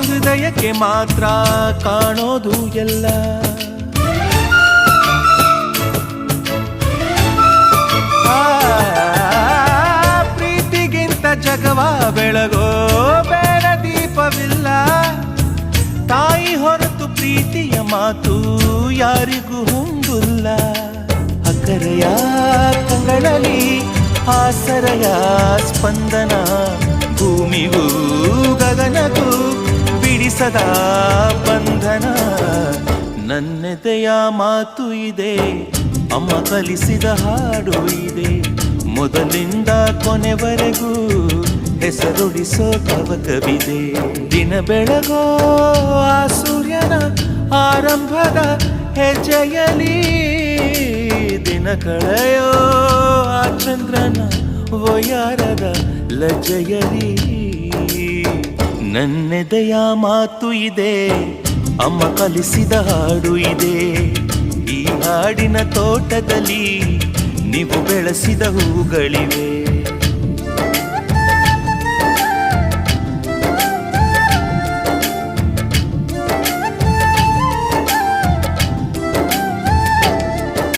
ಹೃದಯಕ್ಕೆ ಮಾತ್ರ ಕಾಣೋದು ಎಲ್ಲ. ಪ್ರೀತಿಗಿಂತ ಜಗವ ಬೆಳಗೋ ಬೇಡ ದೀಪವಿಲ್ಲ. ತಾಯಿ ಹೊರತು ಪ್ರೀತಿಯ ಮಾತು ಯಾರಿಗೂ ಹೊಂದಿಲ್ಲ. ಅಕ್ಕರೆಯ ಕಂಗಳಲ್ಲಿ ಆಸರೆಯ ಸ್ಪಂದನ, ಭೂಮಿಗೂ ಗಗನಗೂ ಬಿಡಿಸದ ಬಂಧನ. ನನ್ನೆದೆಯ ಮಾತು ಇದೆ, ಅಮ್ಮ ಕಲಿಸಿದ ಹಾಡು ಇದೆ. ಮೊದಲಿಂದ ಕೊನೆವರೆಗೂ ಹೆಸರುಡಿಸೋ ತವಕವಿದೆ. ದಿನ ಬೆಳಗೋ ಆ ಸೂರ್ಯನ ಆರಂಭದ ಹೆಜ್ಜೆಯಲಿ, ದಿನ ಕಳೆಯೋ ಆ ಚಂದ್ರನ ವಯಾರದ ಲಜ್ಜೆಯಲಿ. ನನ್ನೆದೆಯ ಮಾತು ಇದೆ, ಅಮ್ಮ ಕಲಿಸಿದ ಹಾಡು ಇದೆ. ಈ ಹಾಡಿನ ತೋಟದಲ್ಲಿ ನೀವು ಬೆಳೆಸಿದ ಹೂಗಳಿವೆ.